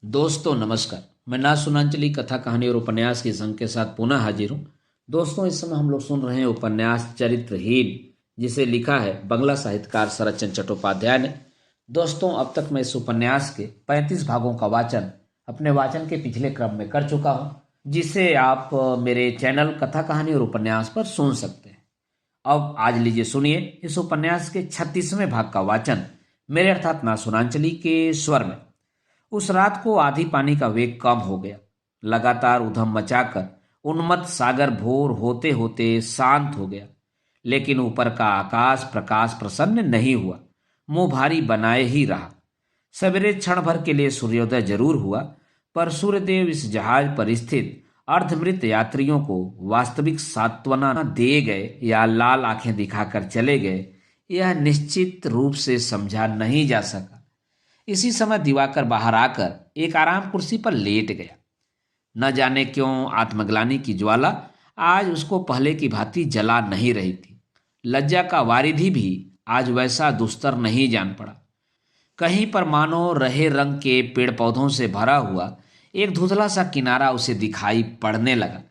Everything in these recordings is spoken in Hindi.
दोस्तों नमस्कार। मैं ना सुनांचली कथा कहानी और उपन्यास के संग के साथ पुनः हाजिर हूँ। दोस्तों इस समय हम लोग सुन रहे हैं उपन्यास चरित्रहीन, जिसे लिखा है बंगला साहित्यकार शरतचंद्र चट्टोपाध्याय ने। दोस्तों अब तक मैं इस उपन्यास के 35 भागों का वाचन अपने वाचन के पिछले क्रम में कर चुका हूँ, जिसे आप मेरे चैनल कथा कहानी और उपन्यास पर सुन सकते हैं। अब आज लीजिए सुनिए इस उपन्यास के 36वें भाग का वाचन मेरे अर्थात ना सुनांचली के स्वर में। उस रात को आधी पानी का वेग कम हो गया। लगातार उधम मचाकर उन्मत्त सागर भोर होते होते शांत हो गया, लेकिन ऊपर का आकाश प्रकाश प्रसन्न नहीं हुआ, मुंह भारी बनाए ही रहा। सवेरे क्षण भर के लिए सूर्योदय जरूर हुआ, पर सूर्यदेव इस जहाज पर स्थित अर्धमृत यात्रियों को वास्तविक सांत्वना दे गए या लाल आंखें दिखाकर चले गए, यह निश्चित रूप से समझा नहीं जा सका। इसी समय दिवाकर बाहर आकर एक आराम कुर्सी पर लेट गया। न जाने क्यों आत्मग्लानि की ज्वाला आज उसको पहले की भांति जला नहीं रही थी। लज्जा का वारिधि भी आज वैसा दुस्तर नहीं जान पड़ा। कहीं पर मानो रहे रंग के पेड़ पौधों से भरा हुआ एक धुंधला सा किनारा उसे दिखाई पड़ने लगा।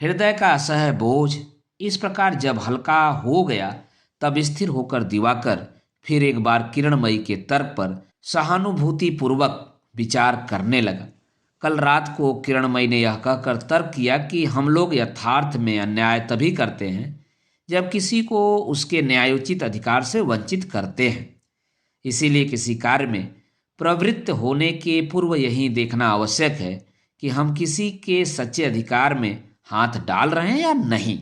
हृदय का असह्य बोझ इस प्रकार जब हल्का हो गया, तब स्थिर होकर दिवाकर फिर एक बार किरणमयी के तर्क पर सहानुभूति पूर्वक विचार करने लगा। कल रात को किरणमयी ने यह कहकर तर्क किया कि हम लोग यथार्थ में अन्याय तभी करते हैं जब किसी को उसके न्यायोचित अधिकार से वंचित करते हैं। इसीलिए किसी कार्य में प्रवृत्त होने के पूर्व यही देखना आवश्यक है कि हम किसी के सच्चे अधिकार में हाथ डाल रहे हैं या नहीं।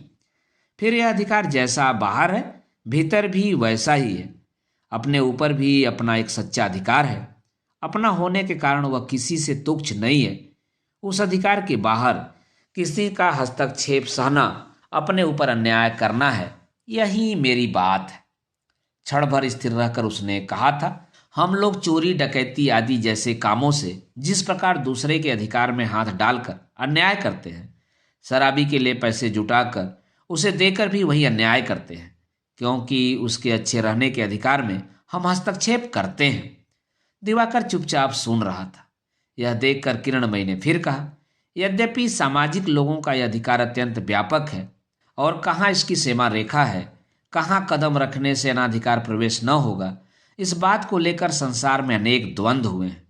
फिर यह अधिकार जैसा बाहर है, भीतर भी वैसा ही है। अपने ऊपर भी अपना एक सच्चा अधिकार है। अपना होने के कारण वह किसी से तुच्छ नहीं है। उस अधिकार के बाहर किसी का हस्तक्षेप सहना अपने ऊपर अन्याय करना है। यही मेरी बात है। क्षण भर स्थिर रहकर उसने कहा था, हम लोग चोरी डकैती आदि जैसे कामों से जिस प्रकार दूसरे के अधिकार में हाथ डालकर अन्याय करते हैं, शराबी के लिए पैसे जुटाकर उसे देकर भी वही अन्याय करते हैं, क्योंकि उसके अच्छे रहने के अधिकार में हम हस्तक्षेप करते हैं। दिवाकर चुपचाप सुन रहा था। यह देखकर किरणमयी ने फिर कहा, यद्यपि सामाजिक लोगों का यह अधिकार अत्यंत व्यापक है और कहाँ इसकी सीमा रेखा है, कहाँ कदम रखने से अनाधिकार प्रवेश न होगा, इस बात को लेकर संसार में अनेक द्वंद्व हुए हैं,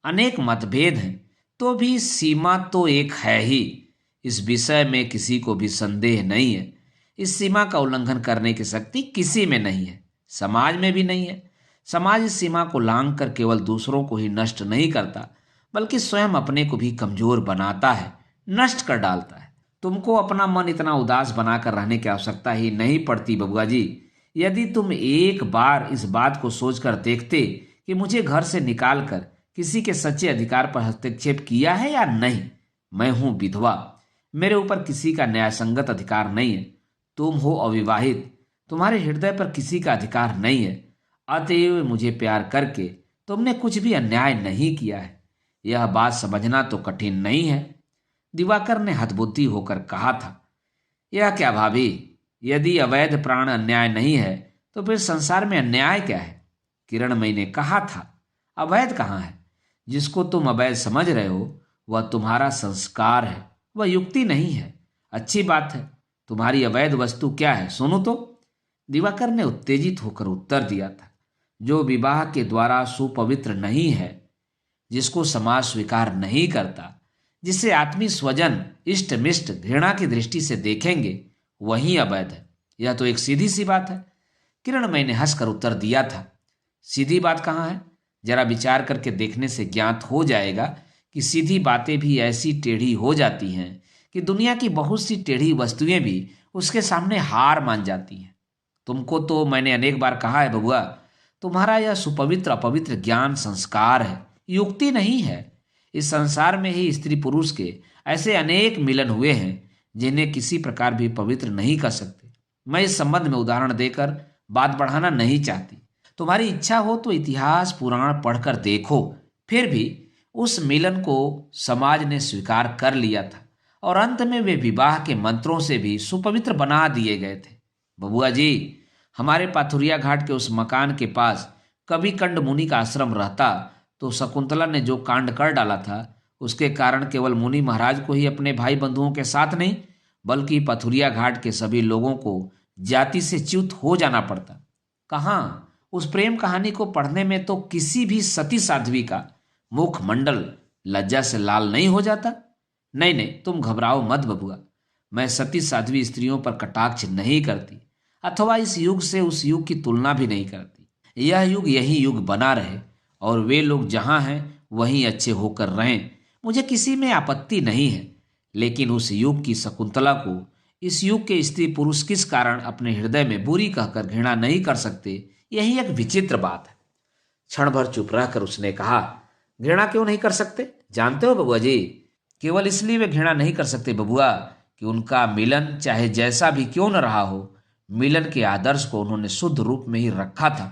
अनेक मतभेद हैं, तो भी सीमा तो एक है ही। इस विषय में किसी को भी संदेह नहीं है। इस सीमा का उल्लंघन करने की शक्ति किसी में नहीं है, समाज में भी नहीं है। समाज इस सीमा को लांघ कर केवल दूसरों को ही नष्ट नहीं करता, बल्कि स्वयं अपने को भी कमजोर बनाता है, नष्ट कर डालता है। तुमको अपना मन इतना उदास बनाकर रहने की आवश्यकता ही नहीं पड़ती बबुआ जी। यदि तुम एक बार इस बात को सोचकर देखते कि मुझे घर से निकालकर किसी के सच्चे अधिकार पर हस्तक्षेप किया है या नहीं। मैं हूं विधवा, मेरे ऊपर किसी का न्यायसंगत अधिकार नहीं है। तुम हो अविवाहित, तुम्हारे हृदय पर किसी का अधिकार नहीं है। अतएव मुझे प्यार करके तुमने कुछ भी अन्याय नहीं किया है। यह बात समझना तो कठिन नहीं है। दिवाकर ने हतबुद्धि होकर कहा था, यह क्या भाभी, यदि अवैध प्राण अन्याय नहीं है तो फिर संसार में अन्याय क्या है। किरणमयी ने कहा था, अवैध कहाँ है। जिसको तुम अवैध समझ रहे हो वह तुम्हारा संस्कार है, वह युक्ति नहीं है। अच्छी बात है, तुम्हारी अवैध वस्तु क्या है, सुनो तो। दिवाकर ने उत्तेजित होकर उत्तर दिया था, जो विवाह के द्वारा सुपवित्र नहीं है, जिसको समाज स्वीकार नहीं करता, जिसे आत्मीय स्वजन इष्ट मिष्ट घृणा की दृष्टि से देखेंगे, वही अवैध है। यह तो एक सीधी सी बात है। किरणमयी ने हंसकर उत्तर दिया था, सीधी बात कहाँ है। जरा विचार करके देखने से ज्ञात हो जाएगा कि सीधी बातें भी ऐसी टेढ़ी हो जाती हैं कि दुनिया की बहुत सी टेढ़ी वस्तुएं भी उसके सामने हार मान जाती हैं। तुमको तो मैंने अनेक बार कहा है बबुआ, तुम्हारा यह सुपवित्र अपवित्र ज्ञान संस्कार है, युक्ति नहीं है। इस संसार में ही स्त्री पुरुष के ऐसे अनेक मिलन हुए हैं जिन्हें किसी प्रकार भी पवित्र नहीं कर सकते। मैं इस संबंध में उदाहरण देकर बात बढ़ाना नहीं चाहती। तुम्हारी इच्छा हो तो इतिहास पुराण पढ़कर देखो। फिर भी उस मिलन को समाज ने स्वीकार कर लिया था और अंत में वे विवाह के मंत्रों से भी सुपवित्र बना दिए गए थे। बबुआ जी, हमारे पाथुरिया घाट के उस मकान के पास कभी कंड मुनि का आश्रम रहता तो शकुंतला ने जो कांड कर डाला था उसके कारण केवल मुनि महाराज को ही अपने भाई बंधुओं के साथ नहीं बल्कि पथुरिया घाट के सभी लोगों को जाति से च्युत हो जाना पड़ता। कहाँ उस प्रेम कहानी को पढ़ने में तो किसी भी सती साध्वी का मुखमंडल लज्जा से लाल नहीं हो जाता। नहीं नहीं, तुम घबराओ मत बबुआ, मैं सती साध्वी स्त्रियों पर कटाक्ष नहीं करती अथवा इस युग से उस युग की तुलना भी नहीं करती। यह युग यही युग बना रहे और वे लोग जहाँ हैं वहीं अच्छे होकर रहें, मुझे किसी में आपत्ति नहीं है। लेकिन उस युग की शकुंतला को इस युग के स्त्री पुरुष किस कारण अपने हृदय में बुरी कहकर घृणा नहीं कर सकते, यही एक विचित्र बात है। क्षण भर चुप रहकर उसने कहा, घृणा क्यों नहीं कर सकते जानते हो बबुआ जी? केवल इसलिए वे घृणा नहीं कर सकते बबुआ कि उनका मिलन चाहे जैसा भी क्यों न रहा हो, मिलन के आदर्श को उन्होंने शुद्ध रूप में ही रखा था।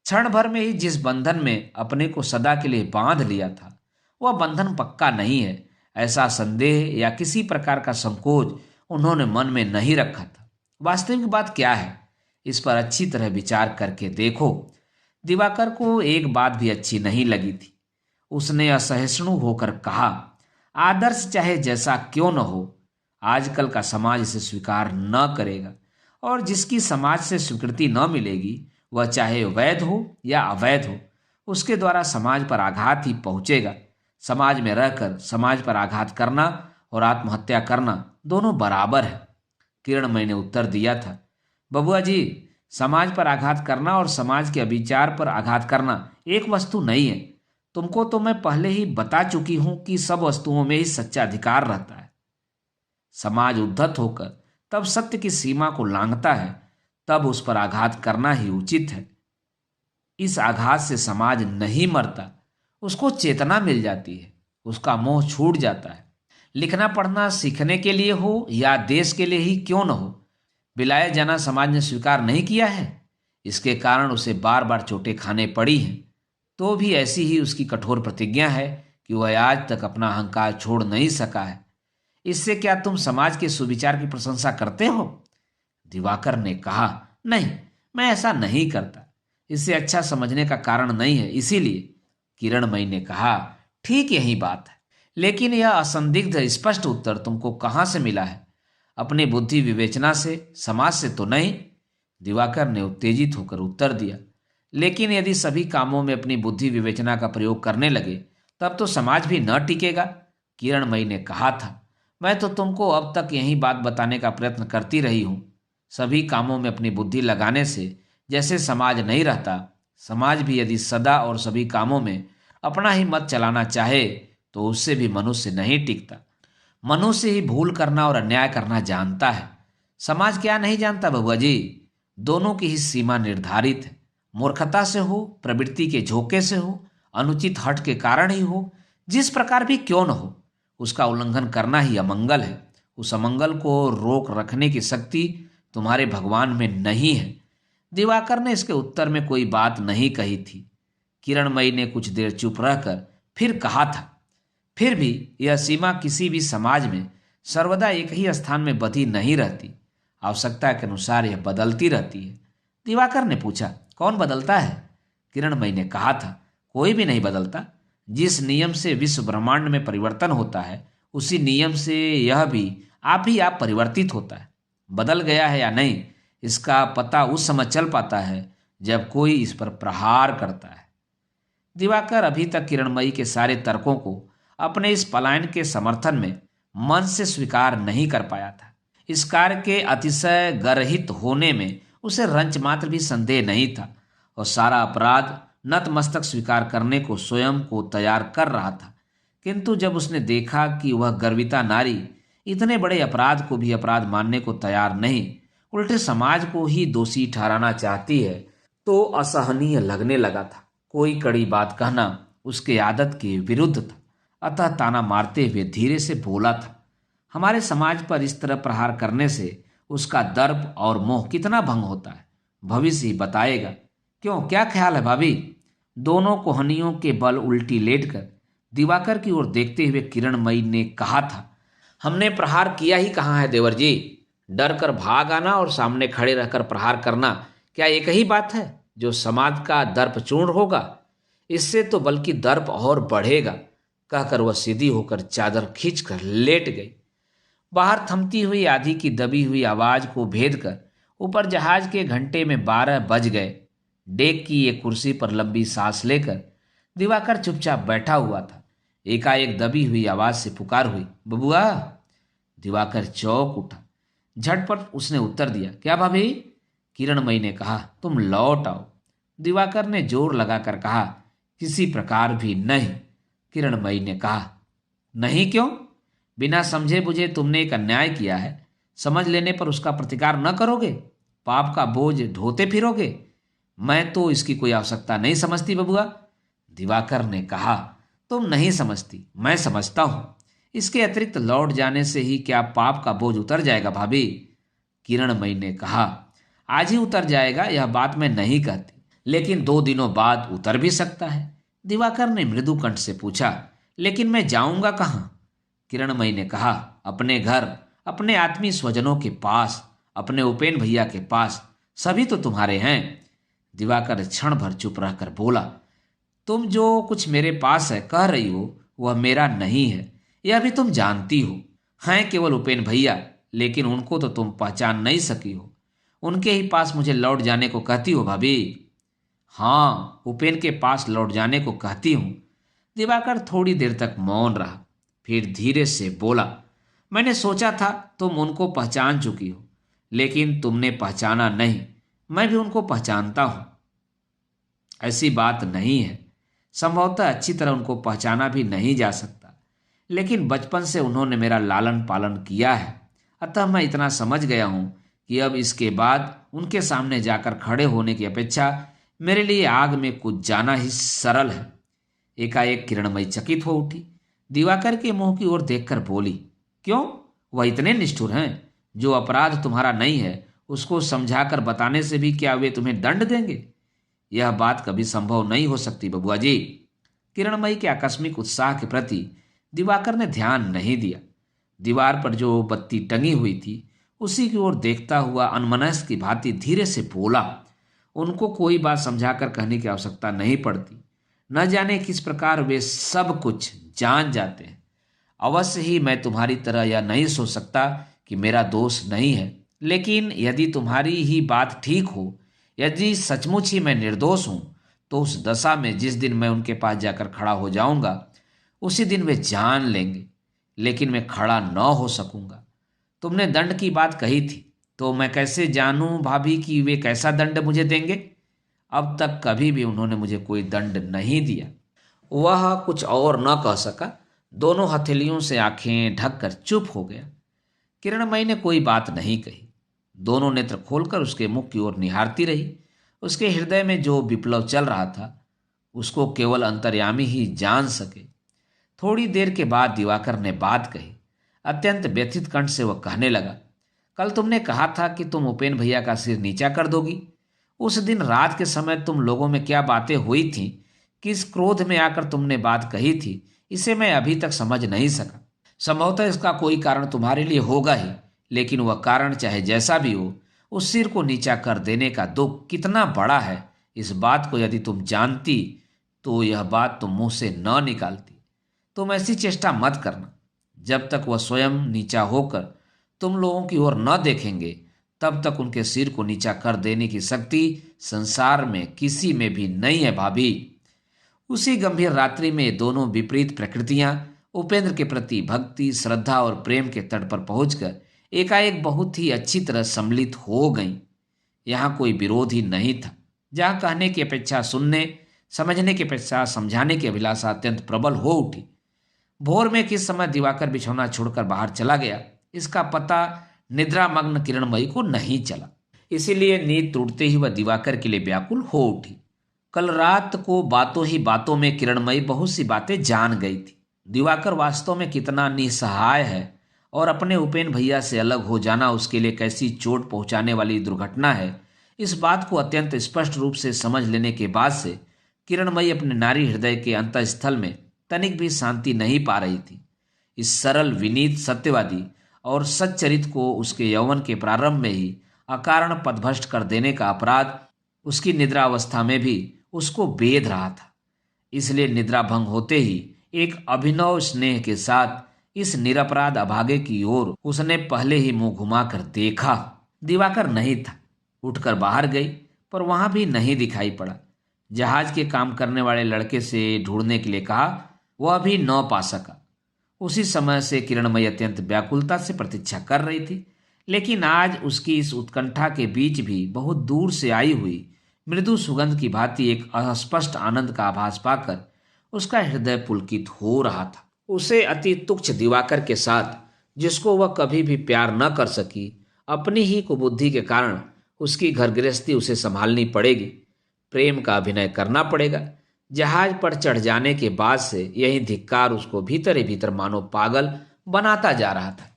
क्षण भर में ही जिस बंधन में अपने को सदा के लिए बांध लिया था वह बंधन पक्का नहीं है, ऐसा संदेह या किसी प्रकार का संकोच उन्होंने मन में नहीं रखा था। वास्तविक बात क्या है, इस पर अच्छी तरह विचार करके देखो। दिवाकर को एक बात भी अच्छी नहीं लगी थी। उसने असहिष्णु होकर कहा, आदर्श चाहे जैसा क्यों न हो, आजकल का समाज इसे स्वीकार न करेगा और जिसकी समाज से स्वीकृति न मिलेगी वह चाहे वैध हो या अवैध हो, उसके द्वारा समाज पर आघात ही पहुंचेगा। समाज में रहकर समाज पर आघात करना और आत्महत्या करना दोनों बराबर है। किरणमयी ने उत्तर दिया था, बबुआ जी, समाज पर आघात करना और समाज के अविचार पर आघात करना एक वस्तु नहीं है। तुमको तो मैं पहले ही बता चुकी हूं कि सब वस्तुओं में ही सच्चा अधिकार रहता है। समाज उद्धत होकर तब सत्य की सीमा को लांघता है, तब उस पर आघात करना ही उचित है। इस आघात से समाज नहीं मरता, उसको चेतना मिल जाती है, उसका मोह छूट जाता है। लिखना पढ़ना सीखने के लिए हो या देश के लिए ही क्यों न हो, बिलाया जाना समाज ने स्वीकार नहीं किया है। इसके कारण उसे बार बार चोटें खाने पड़ी हैं। तो भी ऐसी ही उसकी कठोर प्रतिज्ञा है कि वह आज तक अपना अहंकार छोड़ नहीं सका है। इससे क्या तुम समाज के सुविचार की प्रशंसा करते हो? दिवाकर ने कहा, नहीं, मैं ऐसा नहीं करता। इसे अच्छा समझने का कारण नहीं है, इसीलिए। किरणमयी ने कहा, ठीक यही बात है, लेकिन यह असंदिग्ध स्पष्ट उत्तर तुमको कहाँ से मिला है? अपनी बुद्धि विवेचना से, समाज से तो नहीं। दिवाकर ने उत्तेजित होकर उत्तर दिया, लेकिन यदि सभी कामों में अपनी बुद्धि विवेचना का प्रयोग करने लगे तब तो समाज भी न टिकेगा। किरणमयी ने कहा था, मैं तो तुमको अब तक यही बात बताने का प्रयत्न करती रही हूं। सभी कामों में अपनी बुद्धि लगाने से जैसे समाज नहीं रहता, समाज भी यदि सदा और सभी कामों में अपना ही मत चलाना चाहे तो उससे भी मनुष्य नहीं टिकता। मनुष्य ही भूल करना और अन्याय करना जानता है, समाज क्या नहीं जानता बबुआ जी? दोनों की ही सीमा निर्धारित है। मूर्खता से हो, प्रवृत्ति के झोंके से हो, अनुचित हट के कारण ही हो, जिस प्रकार भी क्यों न हो, उसका उल्लंघन करना ही अमंगल है। उस अमंगल को रोक रखने की शक्ति तुम्हारे भगवान में नहीं है। दिवाकर ने इसके उत्तर में कोई बात नहीं कही थी। किरणमयी ने कुछ देर चुप रहकर फिर कहा था, फिर भी यह सीमा किसी भी समाज में सर्वदा एक ही स्थान में बंधी नहीं रहती, आवश्यकता के अनुसार यह बदलती रहती है। दिवाकर ने पूछा, कौन बदलता है? किरणमयी ने कहा था, कोई भी नहीं बदलता। जिस नियम से विश्व ब्रह्मांड में परिवर्तन होता है उसी नियम से यह भी आप ही आप परिवर्तित होता है। बदल गया है या नहीं इसका पता उस समय चल पाता है जब कोई इस पर प्रहार करता है। दिवाकर अभी तक किरणमयी के सारे तर्कों को अपने इस पलायन के समर्थन में मन से स्वीकार नहीं कर पाया था। इस कार्य के अतिशय गर्हित होने में उसे रंच मात्र भी संदेह नहीं था और सारा अपराध नतमस्तक स्वीकार करने को स्वयं को तैयार कर रहा था। किंतु जब उसने देखा कि वह गर्विता नारी इतने बड़े अपराध को भी अपराध मानने को तैयार नहीं, उल्टे समाज को ही दोषी ठहराना चाहती है, तो असहनीय लगने लगा था। कोई कड़ी बात कहना उसके आदत के विरुद्ध था, अतः ताना मारते हुए धीरे से बोला था, हमारे समाज पर इस तरह प्रहार करने से उसका दर्प और मोह कितना भंग होता है, भविष्य ही बताएगा। क्यों, क्या ख्याल है भाभी? दोनों कोहनियों के बल उल्टी लेटकर दिवाकर की ओर देखते हुए किरणमयी ने कहा था, हमने प्रहार किया ही कहाँ है देवर जी? डर कर भाग आना और सामने खड़े रहकर प्रहार करना क्या एक ही बात है जो समाज का दर्प चूर्ण होगा? इससे तो बल्कि दर्प और बढ़ेगा, कहकर वह सीधी होकर चादर खींचकर लेट गई। बाहर थमती हुई आंधी की दबी हुई आवाज को भेद कर ऊपर जहाज के घंटे में 12 बज गए। डेक की एक कुर्सी पर लंबी सांस लेकर दिवाकर चुपचाप बैठा हुआ था। एकाएक दबी हुई आवाज से पुकार हुई, बबुआ। दिवाकर चौंक उठा। झटपट उसने उत्तर दिया, क्या भाभी? किरणमयी ने कहा, तुम लौट आओ। दिवाकर ने जोर लगाकर कहा, किसी प्रकार भी नहीं। किरणमयी ने कहा, नहीं क्यों? बिना समझे बुझे तुमने एक अन्याय किया है, समझ लेने पर उसका प्रतिकार न करोगे? पाप का बोझ ढोते फिरोगे? मैं तो इसकी कोई आवश्यकता नहीं समझती बबुआ। दिवाकर ने कहा, तुम नहीं समझती, मैं समझता हूं। इसके अतिरिक्त लौट जाने से ही क्या पाप का बोझ उतर जाएगा भाभी? किरणमयी ने कहा, आज ही उतर जाएगा यह बात मैं नहीं कहती, लेकिन 2 दिनों बाद उतर भी सकता है। दिवाकर ने मृदु कंठ से पूछा, लेकिन मैं जाऊंगा कहाँ? किरणमयी ने कहा, अपने घर, अपने आत्मीय स्वजनों के पास, अपने उपेन भैया के पास, सभी तो तुम्हारे हैं। दिवाकर क्षण भर चुप रहकर बोला, तुम जो कुछ मेरे पास है कह रही हो वह मेरा नहीं है, यह भी तुम जानती हो। हैं केवल उपेन भैया, लेकिन उनको तो तुम पहचान नहीं सकी हो। उनके ही पास मुझे लौट जाने को कहती हो भाभी? हाँ, उपेन के पास लौट जाने को कहती हूँ। दिवाकर थोड़ी देर तक मौन रहा, फिर धीरे से बोला, मैंने सोचा था तुम उनको पहचान चुकी हो, लेकिन तुमने पहचाना नहीं। मैं भी उनको पहचानता हूं। ऐसी बात नहीं है, संभवतः अच्छी तरह उनको पहचाना भी नहीं जा सकता, लेकिन बचपन से उन्होंने मेरा लालन पालन किया है। अतः मैं इतना समझ गया हूं कि अब इसके बाद उनके सामने जाकर खड़े होने की अपेक्षा मेरे लिए आग में कूद जाना ही सरल है। एकाएक किरणमयी चकित हो उठी। दिवाकर के मुंह की ओर देखकर बोली, क्यों? वह इतने निष्ठुर हैं? जो अपराध तुम्हारा नहीं है उसको समझाकर बताने से भी क्या वे तुम्हें दंड देंगे? यह बात कभी संभव नहीं हो सकती बबुआ जी। किरणमयी के आकस्मिक उत्साह के प्रति दिवाकर ने ध्यान नहीं दिया। दीवार पर जो बत्ती टंगी हुई थी उसी की ओर देखता हुआ अनमनस की भांति धीरे से बोला, उनको कोई बात समझाकर कहने की आवश्यकता नहीं पड़ती। न जाने किस प्रकार वे सब कुछ जान जाते हैं। अवश्य ही मैं तुम्हारी तरह यह नहीं सोच सकता कि मेरा दोष नहीं है, लेकिन यदि तुम्हारी ही बात ठीक हो, यदि सचमुच ही मैं निर्दोष हूं, तो उस दशा में जिस दिन मैं उनके पास जाकर खड़ा हो जाऊंगा उसी दिन वे जान लेंगे, लेकिन मैं खड़ा न हो सकूंगा। तुमने दंड की बात कही थी, तो मैं कैसे जानूं भाभी कि वे कैसा दंड मुझे देंगे? अब तक कभी भी उन्होंने मुझे कोई दंड नहीं दिया। वह कुछ और न कह सका, दोनों हथेलियों से आंखें ढककर चुप हो गया। किरणमयी ने कोई बात नहीं कही। दोनों नेत्र खोलकर उसके मुख की ओर निहारती रही। उसके हृदय में जो विप्लव चल रहा था उसको केवल अंतर्यामी ही जान सके। थोड़ी देर के बाद दिवाकर ने बात कही। अत्यंत व्यथित कंठ से वह कहने लगा, कल तुमने कहा था कि तुम उपेन भैया का सिर नीचा कर दोगी। उस दिन रात के समय तुम लोगों में क्या बातें हुई थीं, किस क्रोध में आकर तुमने बात कही थी, इसे मैं अभी तक समझ नहीं सका। संभवतः इसका कोई कारण तुम्हारे लिए होगा ही, लेकिन वह कारण चाहे जैसा भी हो, उस सिर को नीचा कर देने का दुख कितना बड़ा है, इस बात को यदि तुम जानती तो यह बात तुम मुंह से न निकालती। तुम ऐसी चेष्टा मत करना। जब तक वह स्वयं नीचा होकर तुम लोगों की ओर न देखेंगे, तब तक उनके सिर को नीचा कर देने की शक्ति संसार में किसी में भी नहीं है भाभी। उसी गंभीर रात्रि में दोनों विपरीत प्रकृतियां उपेंद्र के प्रति भक्ति, श्रद्धा और प्रेम के तट पर पहुंचकर एकाएक बहुत ही अच्छी तरह सम्मिलित हो गईं। यहाँ कोई विरोध ही नहीं था। जहाँ कहने की अपेक्षा सुनने, समझने की अपेक्षा समझाने की अभिलाषा अत्यंत प्रबल हो उठी। भोर में किस समय दिवाकर बिछौना छोड़कर बाहर चला गया, इसका पता निद्रामग्न किरणमयी को नहीं चला। इसीलिए नींद टूटते ही वह दिवाकर के लिए व्याकुल हो उठी। कल रात को बातों ही बातों में किरणमयी बहुत सी बातें जान गई थी। दिवाकर वास्तव में कितना निस्सहाय है और अपने उपेन भैया से अलग हो जाना उसके लिए कैसी चोट पहुंचाने वाली दुर्घटना है, इस बात को अत्यंत स्पष्ट रूप से समझ लेने के बाद से किरणमयी अपने नारी हृदय के अंतःस्थल में तनिक भी शांति नहीं पा रही थी। इस सरल, विनीत, सत्यवादी और सच्चरित को उसके यौवन के प्रारंभ में ही अकारण पदभ्रष्ट कर देने का अपराध उसकी निद्रावस्था में भी उसको बेध रहा था। इसलिए निद्रा भंग होते ही एक अभिनव स्नेह के साथ इस निरपराध अभागे की ओर उसने पहले ही मुंह घुमाकर देखा। दिवाकर नहीं था। उठकर बाहर गई, पर वहां भी नहीं दिखाई पड़ा। जहाज के काम करने वाले लड़के से ढूंढने के लिए कहा, वह भी न पा सका। उसी समय से किरणमयी अत्यंत व्याकुलता से प्रतीक्षा कर रही थी, लेकिन आज उसकी इस उत्कंठा के बीच भी बहुत दूर से आई हुई मृदु सुगंध की भांति एक अस्पष्ट आनंद का आभास पाकर उसका हृदय पुलकित हो रहा था। उसे अति तुच्छ दिवाकर के साथ, जिसको वह कभी भी प्यार न कर सकी, अपनी ही कुबुद्धि के कारण उसकी घर गृहस्थी उसे संभालनी पड़ेगी, प्रेम का अभिनय करना पड़ेगा। जहाज पर चढ़ जाने के बाद से यही धिक्कार उसको भीतर ही भीतर मानो पागल बनाता जा रहा था।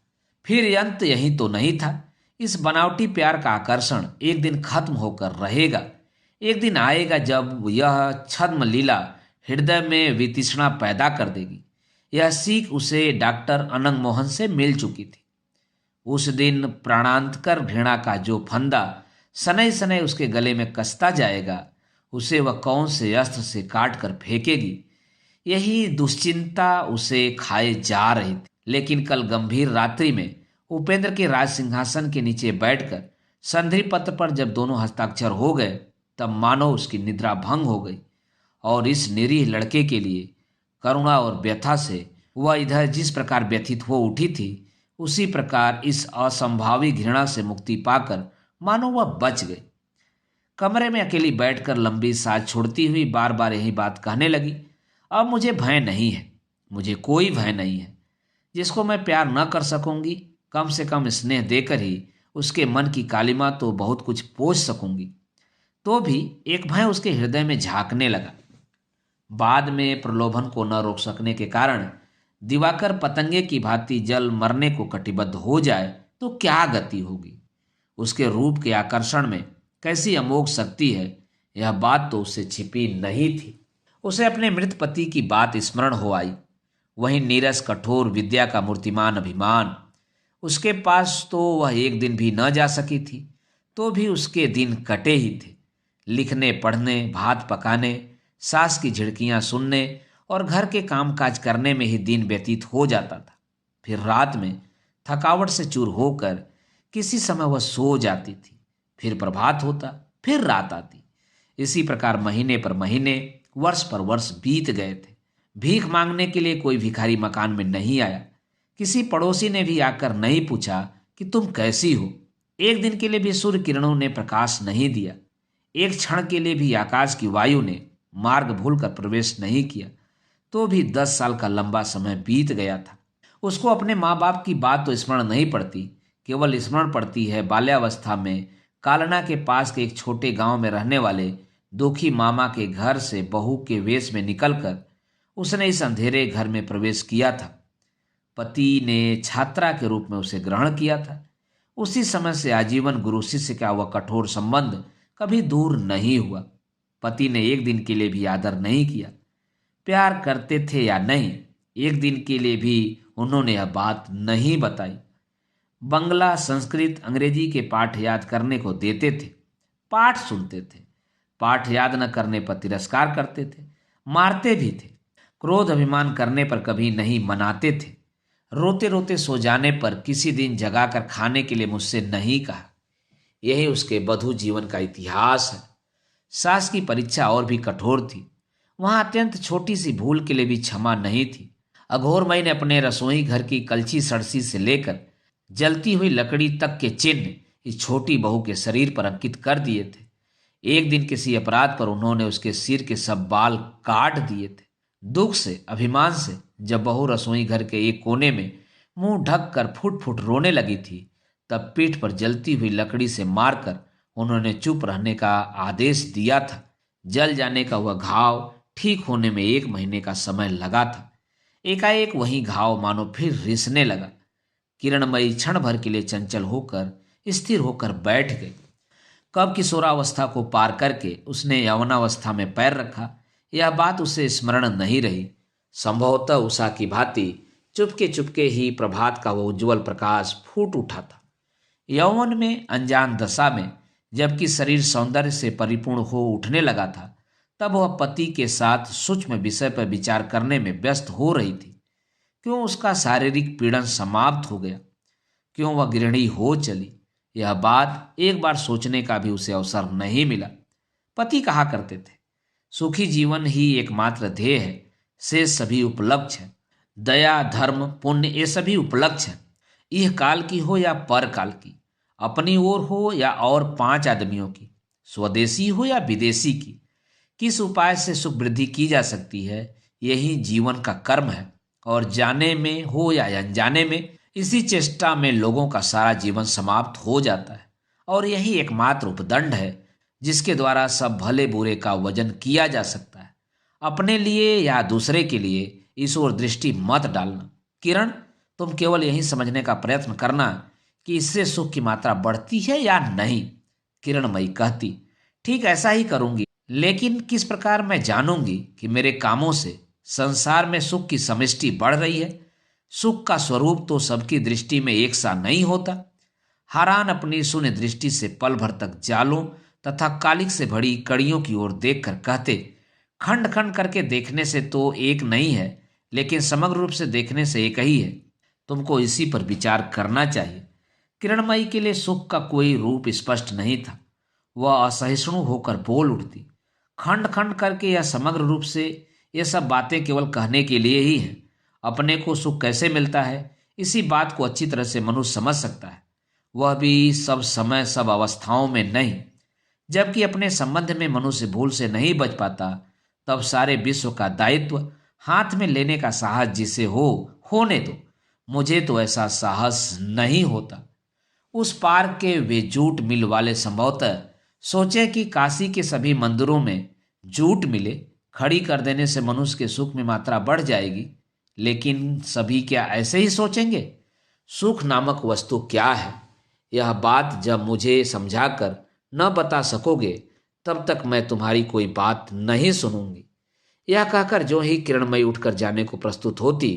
फिर अंत यही तो नहीं था। इस बनावटी प्यार का आकर्षण एक दिन खत्म होकर रहेगा। एक दिन आएगा जब यह छद्म लीला हृदय में वितृष्णा पैदा कर देगी। यह सीख उसे डॉक्टर अनंग मोहन से मिल चुकी थी। उस दिन प्राणांतकर घृणा का जो फंदा सनई सनई उसके गले में कसता जाएगा, उसे वह कौन से अस्त्र से काट कर फेंकेगी, यही दुश्चिंता उसे खाए जा रही थी। लेकिन कल गंभीर रात्रि में उपेंद्र के राज सिंहासन के नीचे बैठकर संधि पत्र पर जब दोनों हस्ताक्षर हो गए, तब मानो उसकी निद्रा भंग हो गई और इस निरीह लड़के के लिए करुणा और व्यथा से वह इधर जिस प्रकार व्यथित हो उठी थी, उसी प्रकार इस असंभावी घृणा से मुक्ति पाकर मानो वह बच गई। कमरे में अकेली बैठकर लंबी सांस छोड़ती हुई बार बार यही बात कहने लगी, अब मुझे भय नहीं है, मुझे कोई भय नहीं है। जिसको मैं प्यार न कर सकूंगी, कम से कम स्नेह देकर ही उसके मन की कालिमा तो बहुत कुछ पोंछ सकूंगी। तो भी एक भय उसके हृदय में झांकने लगा। बाद में प्रलोभन को न रोक सकने के कारण दिवाकर पतंगे की भांति जल मरने को कटिबद्ध हो जाए तो क्या गति होगी। उसके रूप के आकर्षण में कैसी अमोघ शक्ति है, यह बात तो उससे छिपी नहीं थी। उसे अपने मृत पति की बात स्मरण हो आई। वही नीरस कठोर विद्या का मूर्तिमान अभिमान। उसके पास तो वह एक दिन भी न जा सकी थी, तो भी उसके दिन कटे ही थे। लिखने पढ़ने, भात पकाने, सास की झिड़कियां सुनने और घर के कामकाज करने में ही दिन व्यतीत हो जाता था। फिर रात में थकावट से चूर होकर किसी समय वह सो जाती थी। फिर प्रभात होता, फिर रात आती। इसी प्रकार महीने पर महीने, वर्ष पर वर्ष बीत गए थे। भीख मांगने के लिए कोई भिखारी मकान में नहीं आया। किसी पड़ोसी ने भी आकर नहीं पूछा कि तुम कैसी हो। एक दिन के लिए भी सूर्य किरणों ने प्रकाश नहीं दिया। एक क्षण के लिए भी आकाश की वायु ने मार्ग भूलकर प्रवेश नहीं किया। तो भी 10 साल का लंबा समय बीत गया था। उसको अपने माँ बाप की बात तो स्मरण नहीं पड़ती, केवल स्मरण पड़ती है बाल्यावस्था में कालना के पास के एक छोटे गांव में रहने वाले दुखी मामा के घर से बहू के वेश में निकलकर उसने इस अंधेरे घर में प्रवेश किया था। पति ने छात्रा के रूप में उसे ग्रहण किया था। उसी समय से आजीवन गुरु शिष्य का वह कठोर संबंध कभी दूर नहीं हुआ। पति ने एक दिन के लिए भी आदर नहीं किया। प्यार करते थे या नहीं, एक दिन के लिए भी उन्होंने यह बात नहीं बताई। बंगला, संस्कृत, अंग्रेजी के पाठ याद करने को देते थे, पाठ सुनते थे। पाठ याद न करने पर तिरस्कार करते थे, मारते भी थे। क्रोध अभिमान करने पर कभी नहीं मनाते थे। रोते रोते सो जाने पर किसी दिन जगाकर खाने के लिए मुझसे नहीं कहा। यही उसके बधू जीवन का इतिहास है। सास की परीक्षा और भी कठोर थी। वहां अत्यंत छोटी सी भूल के लिए भी क्षमा नहीं थी। अघोरमयी ने अपने रसोई घर की कलछी सड़सी से लेकर जलती हुई लकड़ी तक के चिन्ह इस छोटी बहू के शरीर पर अंकित कर दिए थे। एक दिन किसी अपराध पर उन्होंने उसके सिर के सब बाल काट दिए थे। दुख से, अभिमान से जब बहू रसोई घर के एक कोने में मुंह ढक कर फुट फुट रोने लगी थी, तब पीठ पर जलती हुई लकड़ी से मारकर उन्होंने चुप रहने का आदेश दिया था। जल जाने का वह घाव ठीक होने में 1 महीने का समय लगा था। एकाएक वही घाव मानो फिर रिसने लगा। किरणमयी क्षण भर के लिए चंचल होकर स्थिर होकर बैठ गई। कब किशोरावस्था को पार करके उसने यौवनावस्था में पैर रखा, यह बात उसे स्मरण नहीं रही। संभवतः उषा की भांति चुपके चुपके ही प्रभात का वह उज्जवल प्रकाश फूट उठा था। यौवन में, अनजान दशा में, जबकि शरीर सौंदर्य से परिपूर्ण हो उठने लगा था, तब वह पति के साथ सूक्ष्म विषय पर विचार करने में व्यस्त हो रही थी। क्यों उसका शारीरिक पीड़न समाप्त हो गया? क्यों वह गृहिणी हो चली? यह बात एक बार सोचने का भी उसे अवसर नहीं मिला। पति कहा करते थे, सुखी जीवन ही एकमात्र ध्येय है, शेष सभी उपलक्ष्य है। दया, धर्म, पुण्य ये सभी उपलक्ष्य है, यह काल की हो या पर काल की, अपनी ओर हो या और 5 आदमियों की, स्वदेशी हो या विदेशी की। किस उपाय से सुख वृद्धि की जा सकती है, यही जीवन का कर्म है। और जाने में हो या अनजाने में, इसी चेष्टा में लोगों का सारा जीवन समाप्त हो जाता है। और यही एकमात्र उपदंड है जिसके द्वारा सब भले बुरे का वजन किया जा सकता है। अपने लिए या दूसरे के लिए इस ओर दृष्टि मत डालना। किरण, तुम केवल यही समझने का प्रयत्न करना कि इससे सुख की मात्रा बढ़ती है या नहीं। किरणमयी कहती, ठीक ऐसा ही करूंगी, लेकिन किस प्रकार मैं जानूंगी कि मेरे कामों से संसार में सुख की समष्टि बढ़ रही है? सुख का स्वरूप तो सबकी दृष्टि में एक सा नहीं होता। हारान अपनी शून्य दृष्टि से पल भर तक जालों तथा कालिक से भरी कड़ियों की ओर देखकर कहते, खंड खंड करके देखने से तो एक नहीं है, लेकिन समग्र रूप से देखने से एक ही है। तुमको इसी पर विचार करना चाहिए। किरणमयी के लिए सुख का कोई रूप स्पष्ट नहीं था। वह असहिष्णु होकर बोल उठती, खंड खंड करके या समग्र रूप से, ये सब बातें केवल कहने के लिए ही हैं। अपने को सुख कैसे मिलता है, इसी बात को अच्छी तरह से मनुष्य समझ सकता है, वह भी सब समय सब अवस्थाओं में नहीं। जबकि अपने संबंध में मनुष्य भूल से नहीं बच पाता, तब सारे विश्व का दायित्व हाथ में लेने का साहस जिसे हो, होने दो। मुझे तो ऐसा साहस नहीं होता। उस पार के वे जूट मिल वाले संभवतः सोचे कि काशी के सभी मंदिरों में जूट मिले खड़ी कर देने से मनुष्य के सुख में मात्रा बढ़ जाएगी। लेकिन सभी क्या ऐसे ही सोचेंगे? सुख नामक वस्तु क्या है, यह बात जब मुझे समझाकर न बता सकोगे, तब तक मैं तुम्हारी कोई बात नहीं सुनूंगी। यह कहकर जो ही किरणमयी उठकर जाने को प्रस्तुत होती,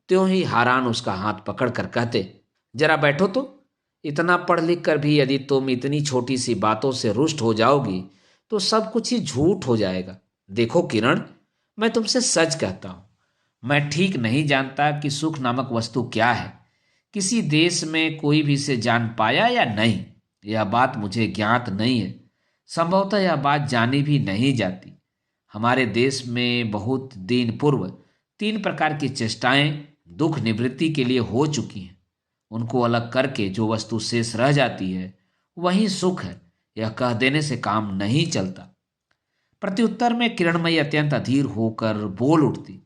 त्यों ही हारान उसका हाथ पकड़कर कहते, जरा बैठो तो। इतना पढ़ लिख कर भी यदि तुम इतनी छोटी सी बातों से रुष्ट हो जाओगी तो सब कुछ ही झूठ हो जाएगा। देखो किरण, मैं तुमसे सच कहता हूं, मैं ठीक नहीं जानता कि सुख नामक वस्तु क्या है। किसी देश में कोई भी इसे जान पाया या नहीं, यह बात मुझे ज्ञात नहीं है। संभवतः यह बात जानी भी नहीं जाती। हमारे देश में बहुत दिन पूर्व 3 प्रकार की चेष्टाएं दुख निवृत्ति के लिए हो चुकी हैं। उनको अलग करके जो वस्तु शेष रह जाती है वही सुख है, यह कह देने से काम नहीं चलता। प्रत्युत्तर में किरणमयी अत्यंत अधीर होकर बोल उठती,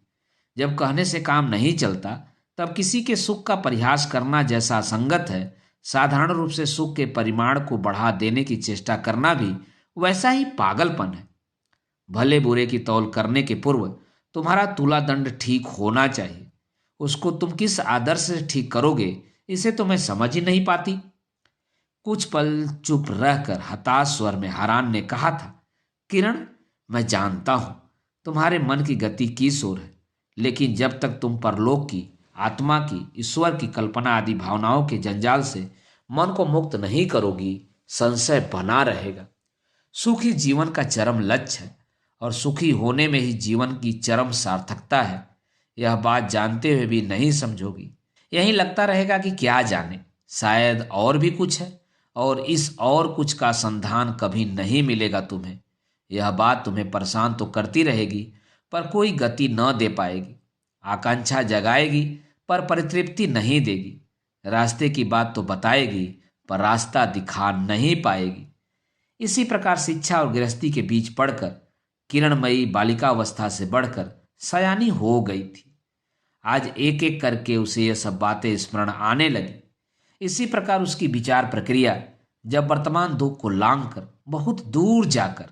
जब कहने से काम नहीं चलता, तब किसी के सुख का परिहास करना जैसा संगत है, साधारण रूप से सुख के परिमाण को बढ़ा देने की चेष्टा करना भी वैसा ही पागलपन है। भले बुरे की तौल करने के पूर्व तुम्हारा तुला दंड ठीक होना चाहिए। उसको तुम किस आदर्श से ठीक करोगे, इसे तो मैं समझ ही नहीं पाती। कुछ पल चुप रहकर हताश स्वर में हारान ने कहा था, किरण, मैं जानता हूं तुम्हारे मन की गति किस ओर है, लेकिन जब तक तुम परलोक की, आत्मा की, ईश्वर की कल्पना आदि भावनाओं के जंजाल से मन को मुक्त नहीं करोगी, संशय बना रहेगा। सुखी जीवन का चरम लक्ष्य है और सुखी होने में ही जीवन की चरम सार्थकता है। यह बात जानते हुए भी नहीं समझोगी। यही लगता रहेगा कि क्या जाने, शायद और भी कुछ है, और इस और कुछ का संधान कभी नहीं मिलेगा तुम्हें। यह बात तुम्हें परेशान तो करती रहेगी, पर कोई गति न दे पाएगी। आकांक्षा जगाएगी, पर परितृप्ति नहीं देगी। रास्ते की बात तो बताएगी, पर रास्ता दिखा नहीं पाएगी। इसी प्रकार शिक्षा और गृहस्थी के बीच पढ़कर किरणमयी बालिकावस्था से बढ़कर सयानी हो गई थी। आज एक एक करके उसे यह सब बातें स्मरण आने लगी। इसी प्रकार उसकी विचार प्रक्रिया जब वर्तमान दुख को लांघकर बहुत दूर जाकर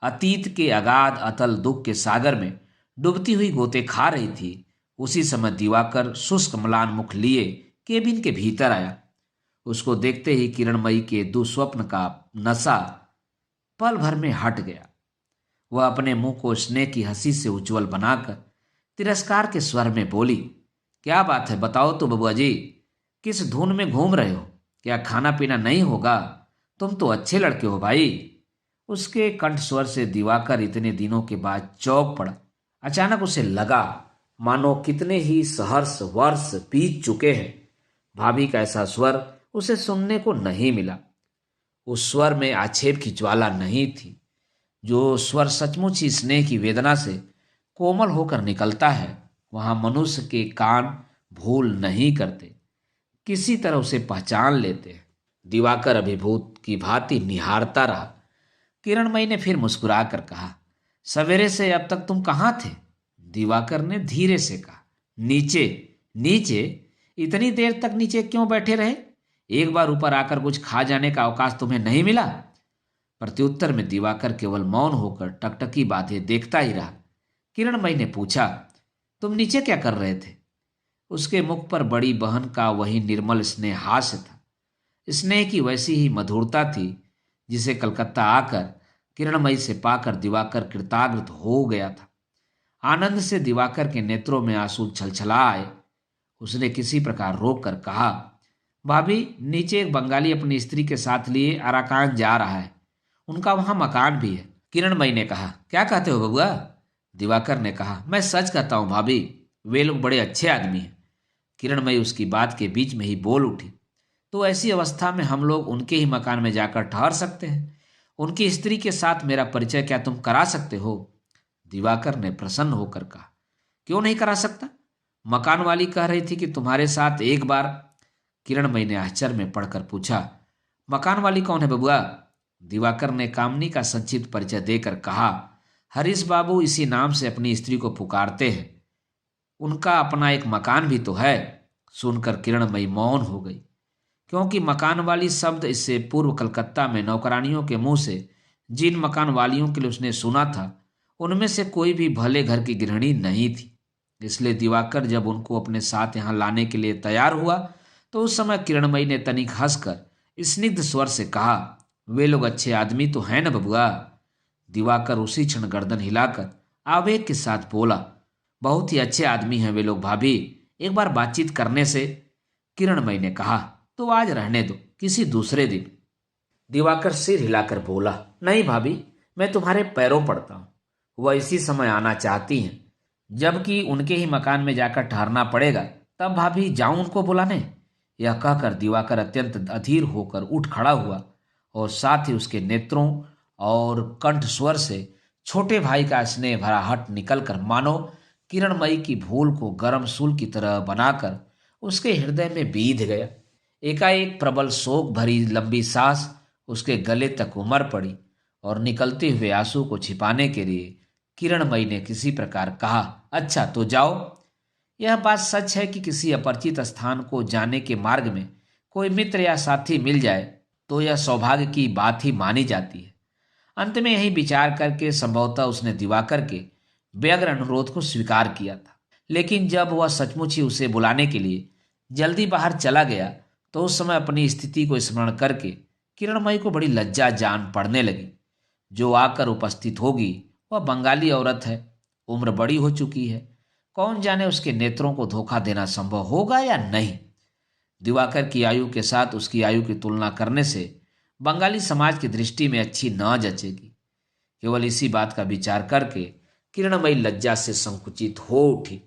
अतीत के अगाध अतल दुख के सागर में डूबती हुई गोते खा रही थी, उसी समय दिवाकर शुष्क म्लान मुख लिए केबिन के भीतर आया। उसको देखते ही किरणमयी के दुस्वप्न का नशा पल भर में हट गया। वह अपने मुंह को स्नेह की हंसी से उज्जवल बनाकर तिरस्कार के स्वर में बोली, क्या बात है, बताओ तो बबुआ जी, किस धुन में घूम रहे हो? क्या खाना पीना नहीं होगा? तुम तो अच्छे लड़के हो भाई। उसके कंठ स्वर से दिवाकर इतने दिनों के बाद चौंक पड़ा। अचानक उसे लगा मानो कितने ही सहर्ष वर्ष बीत चुके हैं। भाभी का ऐसा स्वर उसे सुनने को नहीं मिला। उस स्वर में आक्षेप की ज्वाला नहीं थी। जो स्वर सचमुच ही स्नेह की वेदना से कोमल होकर निकलता है, वहां मनुष्य के कान भूल नहीं करते, किसी तरह उसे पहचान लेते हैं। दिवाकर अभिभूत की भांति निहारता रहा। किरणमयी ने फिर मुस्कुरा कर कहा, सवेरे से अब तक तुम कहाँ थे? दिवाकर ने धीरे से कहा, नीचे। नीचे? इतनी देर तक नीचे क्यों बैठे रहे? एक बार ऊपर आकर कुछ खा जाने का अवकाश तुम्हें नहीं मिला? प्रत्युत्तर में दिवाकर केवल मौन होकर टकटकी बांधे देखता ही रहा। किरणमयी ने पूछा, तुम नीचे क्या कर रहे थे? उसके मुख पर बड़ी बहन का वही निर्मल स्नेह हास्य था। स्नेह की वैसी ही मधुरता थी जिसे कलकत्ता आकर किरणमयी से पाकर दिवाकर कृतार्थ हो गया था। आनंद से दिवाकर के नेत्रों में आंसू छलछला आए। उसने किसी प्रकार रोक कर कहा, भाभी, नीचे एक बंगाली अपनी स्त्री के साथ लिए अराकान जा रहा है। उनका वहां मकान भी है। किरणमयी ने कहा, क्या कहते हो बबुआ? दिवाकर ने कहा, मैं सच कहता हूं भाभी, वे लोग बड़े अच्छे आदमी हैं। किरणमयी उसकी बात के बीच में ही बोल उठी, तो ऐसी अवस्था में हम लोग उनके ही मकान में जाकर ठहर सकते हैं। उनकी स्त्री के साथ मेरा परिचय क्या तुम करा सकते हो? दिवाकर ने प्रसन्न होकर कहा, क्यों नहीं करा सकता? मकान वाली कह रही थी कि तुम्हारे साथ एक बार। किरणमयी ने आश्चर्य में पढ़कर पूछा, मकान वाली कौन है बबुआ? दिवाकर ने कामनी का संक्षिप्त परिचय देकर कहा, हरीश बाबू इसी नाम से अपनी स्त्री को पुकारते हैं। उनका अपना एक मकान भी तो है। सुनकर किरणमयी मौन हो गई, क्योंकि मकान वाली शब्द इससे पूर्व कलकत्ता में नौकरानियों के मुंह से जिन मकान वालियों के लिए उसने सुना था, उनमें से कोई भी भले घर की गृहिणी नहीं थी। इसलिए दिवाकर जब उनको अपने साथ यहाँ लाने के लिए तैयार हुआ तो उस समय किरणमयी ने तनिक हंसकर स्निग्ध स्वर से कहा, वे लोग अच्छे आदमी तो हैं न बबुआ? दिवाकर उसी क्षण गर्दन हिलाकर आवेग के साथ बोला, बहुत ही अच्छे आदमी हैं वे लोग भाभी, एक बार बातचीत करने से। किरणमयी ने कहा, तो आज रहने दो, किसी दूसरे दिन। दिवाकर सिर हिलाकर बोला, नहीं भाभी, मैं तुम्हारे पैरों पड़ता हूं। वह इसी समय आना चाहती हैं, जबकि उनके ही मकान में जाकर ठहरना पड़ेगा, तब भाभी जाऊं उनको बुलाने? यह कहकर दिवाकर अत्यंत अधीर होकर उठ खड़ा हुआ और साथ ही उसके नेत्रों और कंठ स्वर से छोटे भाई का स्नेह भरा हट निकलकर मानो किरणमयी की भूल को गर्म सूल की तरह बनाकर उसके हृदय में बीध गया। एकाएक प्रबल शोक भरी लंबी सांस उसके गले तक उमड़ पड़ी और निकलते हुए आंसू को छिपाने के लिए किरणमयी ने किसी प्रकार कहा, अच्छा तो जाओ। यह बात सच है कि किसी अपरिचित स्थान को जाने के मार्ग में कोई मित्र या साथी मिल जाए तो यह सौभाग्य की बात ही मानी जाती है। अंत में यही विचार करके संभवतः उसने दिवाकर के व्यग्र अनुरोध को स्वीकार किया था। लेकिन जब वह सचमुच ही उसे बुलाने के लिए जल्दी बाहर चला गया तो उस समय अपनी स्थिति को स्मरण करके किरणमयी को बड़ी लज्जा जान पड़ने लगी। जो आकर उपस्थित होगी वह बंगाली औरत है, उम्र बड़ी हो चुकी है, कौन जाने उसके नेत्रों को धोखा देना संभव होगा या नहीं। दिवाकर की आयु के साथ उसकी आयु की तुलना करने से बंगाली समाज की दृष्टि में अच्छी न जचेगी। केवल इसी बात का विचार करके किरणमयी लज्जा से संकुचित हो उठी।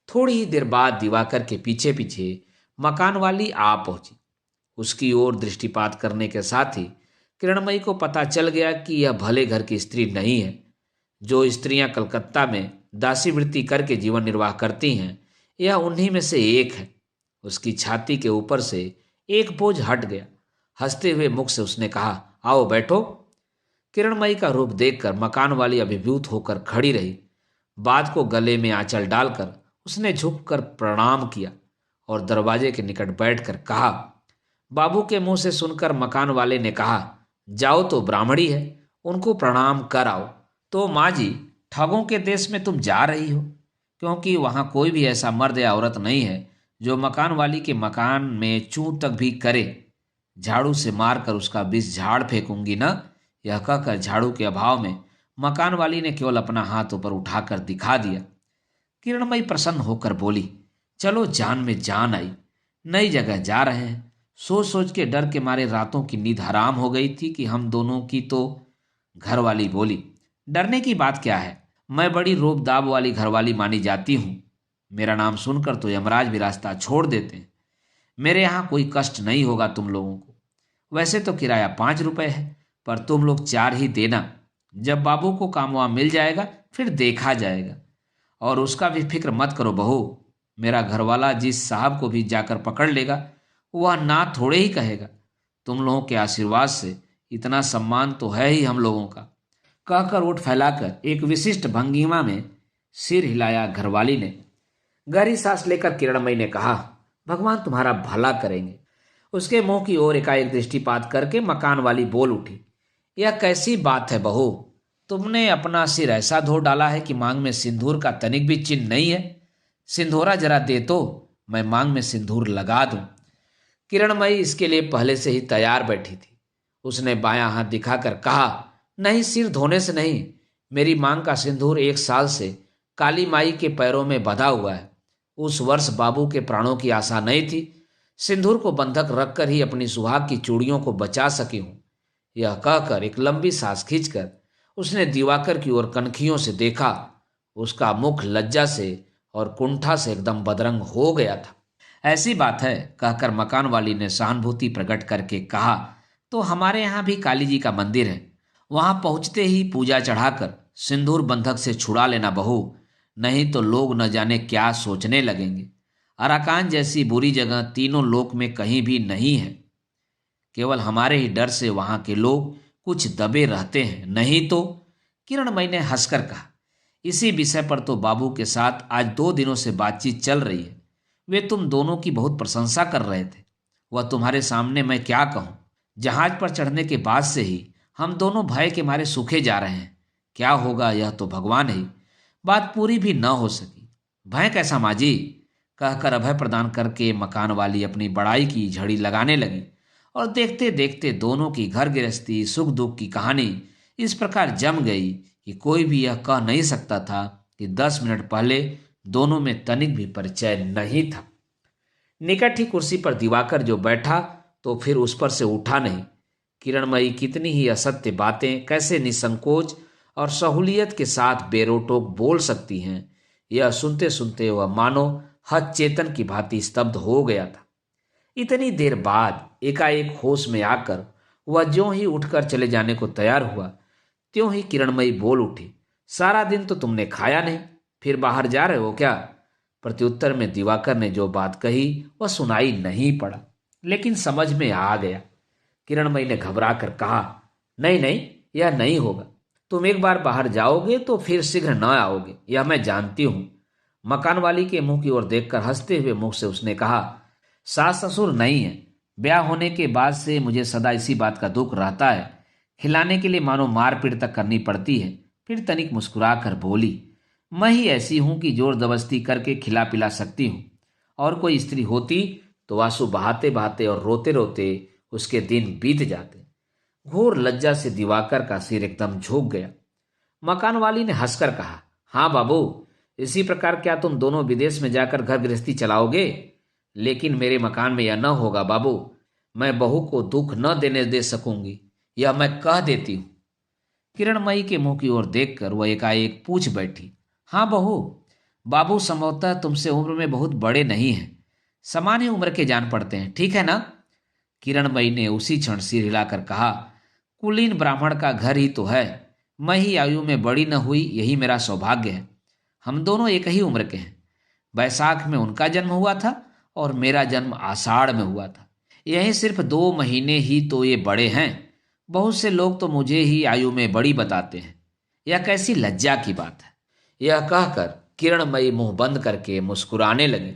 थोड़ी ही देर बाद दिवाकर के पीछे पीछे मकान वाली आ पहुंची। उसकी ओर दृष्टिपात करने के साथ ही किरणमयी को पता चल गया कि यह भले घर की स्त्री नहीं है। जो स्त्रियां कलकत्ता में दासी वृत्ति करके जीवन निर्वाह करती हैं, यह उन्हीं में से एक है। उसकी छाती के ऊपर से एक बोझ हट गया। हंसते हुए मुख से उसने कहा, आओ बैठो। किरणमयी का रूप देखकर मकान वाली अभिभूत होकर खड़ी रही। बाद को गले में आंचल डालकर उसने झुककर प्रणाम किया और दरवाजे के निकट बैठकर कहा। बाबू के मुंह से सुनकर मकान वाले ने कहा, जाओ तो ब्राह्मणी है, उनको प्रणाम कर आओ। तो माँ जी, ठगों के देश में तुम जा रही हो, क्योंकि वहां कोई भी ऐसा मर्द या औरत नहीं है जो मकान वाली के मकान में चूं तक भी करे। झाड़ू से मारकर उसका विष झाड़ फेंकूंगी ना। यह कहकर झाड़ू के अभाव में मकान वाली ने केवल अपना हाथ ऊपर उठाकर दिखा दिया। किरणमयी प्रसन्न होकर बोली, चलो जान में जान आई, नई जगह जा रहे हैं। सोच सोच के डर के मारे रातों की नींद हराम हो गई थी कि हम दोनों की तो घरवाली बोली, डरने की बात क्या है, मैं बड़ी रोब दाब वाली घरवाली मानी जाती हूँ। मेरा नाम सुनकर तो यमराज भी रास्ता छोड़ देते हैं। मेरे यहाँ कोई कष्ट नहीं होगा तुम लोगों को। वैसे तो किराया 5 रुपए है, पर तुम लोग 4 ही देना। जब बाबू को काम वहाँ मिल जाएगा फिर देखा जाएगा। और उसका भी फिक्र मत करो बहू। मेरा घरवाला जिस साहब को भी जाकर पकड़ लेगा वह ना थोड़े ही कहेगा। तुम लोगों के आशीर्वाद से इतना सम्मान तो है ही हम लोगों का। कहकर ओठ फैलाकर एक विशिष्ट भंगिमा में सिर हिलाया घरवाली ने। गहरी सांस लेकर किरणमयी ने कहा, भगवान तुम्हारा भला करेंगे। उसके मुंह की ओर एकाएक दृष्टिपात करके मकान वाली बोल उठी, यह कैसी बात है बहू, तुमने अपना सिर ऐसा धो डाला है कि मांग में सिंदूर का तनिक भी चिन्ह नहीं है। सिंदूरा जरा दे तो मैं मांग में सिंदूर लगा दूं। किरणमयी इसके लिए पहले से ही तैयार बैठी थी। उसने बायां हाथ दिखाकर कहा, नहीं, सिर धोने से नहीं, मेरी मांग का सिंदूर 1 साल से काली माई के पैरों में बंधा हुआ है। उस वर्ष बाबू के प्राणों की आशा नहीं थी। सिंदूर को बंधक रखकर ही अपनी सुहाग की चूड़ियों को बचा सकी हूं। यह कहकर एक लंबी सांस खींचकर उसने दिवाकर की ओर कनखियों से देखा। उसका मुख लज्जा से और कुंठा से एकदम बदरंग हो गया था। ऐसी बात है, कहकर मकान वाली ने सहानुभूति प्रकट करके कहा, तो हमारे यहाँ भी काली जी का मंदिर है। वहां पहुंचते ही पूजा चढ़ाकर सिंदूर बंधक से छुड़ा लेना बहू, नहीं तो लोग न जाने क्या सोचने लगेंगे। अराकान जैसी बुरी जगह तीनों लोक में कहीं भी नहीं है। केवल हमारे ही डर से वहां के लोग कुछ दबे रहते हैं, नहीं तो। किरणमयी ने हंसकर कहा, इसी विषय पर तो बाबू के साथ आज 2 दिनों से बातचीत चल रही है। वे तुम दोनों की बहुत प्रशंसा कर रहे थे। वह तुम्हारे सामने मैं क्या कहूं। जहाज पर चढ़ने के बाद से ही हम दोनों भय के मारे सूखे जा रहे हैं। क्या होगा यह तो भगवान ही। बात पूरी भी न हो सकी। भय कैसा माँ जी, कहकर अभय प्रदान करके मकान वाली अपनी बड़ाई की झड़ी लगाने लगी। और देखते देखते दोनों की घर गृहस्थी सुख दुख की कहानी इस प्रकार जम गई कि कोई भी यह कह नहीं सकता था कि 10 मिनट पहले दोनों में तनिक भी परिचय नहीं था। निकट ही कुर्सी पर दिवाकर जो बैठा तो फिर उस पर से उठा नहीं। किरणमयी कितनी ही असत्य बातें कैसे निसंकोच और सहूलियत के साथ बेरोटोक बोल सकती हैं, यह सुनते सुनते वह मानो हत चेतन की भांति स्तब्ध हो गया था। इतनी देर बाद एकाएक होश में आकर वह ज्यों ही उठकर चले जाने को तैयार हुआ, त्यों ही किरणमयी बोल उठी, सारा दिन तो तुमने खाया नहीं, फिर बाहर जा रहे हो क्या। प्रत्युत्तर में दिवाकर ने जो बात कही वह सुनाई नहीं पड़ा, लेकिन समझ में आ गया। किरणमयी ने घबरा कर कहा, नहीं नहीं, यह नहीं होगा। तुम एक बार बाहर जाओगे तो फिर शीघ्र न आओगे, यह मैं जानती हूं। मकान वाली के मुंह की ओर देखकर हंसते हुए मुंह से उसने कहा, सास ससुर नहीं है। ब्याह होने के बाद से मुझे सदा इसी बात का दुख रहता है। खिलाने के लिए मानो मारपीट तक करनी पड़ती है। फिर तनिक मुस्कुरा कर बोली, मैं ही ऐसी हूं कि जोर जबरदस्ती करके खिला पिला सकती हूं। और कोई स्त्री होती तो आंसू बहाते बहाते और रोते रोते उसके दिन बीत जाते। घोर लज्जा से दिवाकर का सिर एकदम झुक गया। मकान वाली ने हंसकर कहा, हाँ बाबू, इसी प्रकार क्या तुम दोनों विदेश में जाकर घर गृहस्थी चलाओगे। लेकिन मेरे मकान में यह न होगा बाबू। मैं बहू को दुख न देने दे सकूंगी, यह मैं कह देती हूं। किरणमयी के मुंह की ओर देखकर वह एकाएक पूछ बैठी, हाँ बहू, बाबू संभवतः तुमसे उम्र में बहुत बड़े नहीं हैं, सामान्य उम्र के जान पड़ते हैं, ठीक है ना। किरणमयी ने उसी क्षण सिर हिलाकर कहा, कुलीन ब्राह्मण का घर ही तो है। मैं ही आयु में बड़ी न हुई, यही मेरा सौभाग्य है। हम दोनों एक ही उम्र के हैं। बैसाख में उनका जन्म हुआ था और मेरा जन्म आषाढ़ में हुआ था। यही सिर्फ 2 महीने ही तो ये बड़े हैं। बहुत से लोग तो मुझे ही आयु में बड़ी बताते हैं। यह कैसी लज्जा की बात है। यह कहकर किरणमयी मुंह बंद करके मुस्कुराने लगी।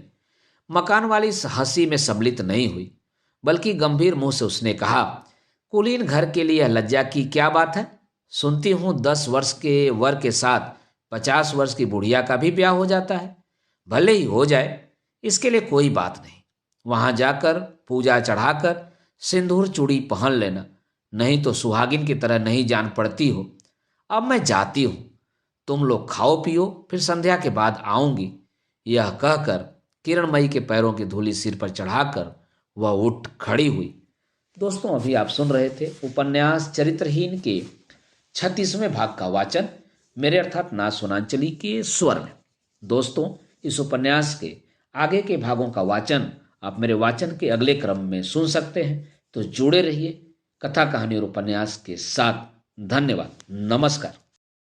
मकान वाली इस हंसी में सम्मिलित नहीं हुई, बल्कि गंभीर मुंह से उसने कहा, कुलीन घर के लिए लज्जा की क्या बात है। सुनती हूं 10 वर्ष के वर के साथ 50 वर्ष की बुढ़िया का भी ब्याह हो जाता है। भले ही हो जाए, इसके लिए कोई बात नहीं। वहां जाकर पूजा चढ़ाकर सिंदूर चूड़ी पहन लेना, नहीं तो सुहागिन की तरह नहीं जान पड़ती हो। अब मैं जाती हूं, तुम लोग खाओ पियो, फिर संध्या के बाद आऊंगी। यह कहकर किरणमयी के पैरों की धूली सिर पर चढ़ाकर वह उठ खड़ी हुई। दोस्तों, अभी आप सुन रहे थे उपन्यास चरित्रहीन के 36वें भाग का वाचन मेरे अर्थात ना सुनांचली के स्वर में। दोस्तों, इस उपन्यास के आगे के भागों का वाचन आप मेरे वाचन के अगले क्रम में सुन सकते हैं, तो जुड़े रहिए कथा कहानी और उपन्यास के साथ। धन्यवाद। नमस्कार।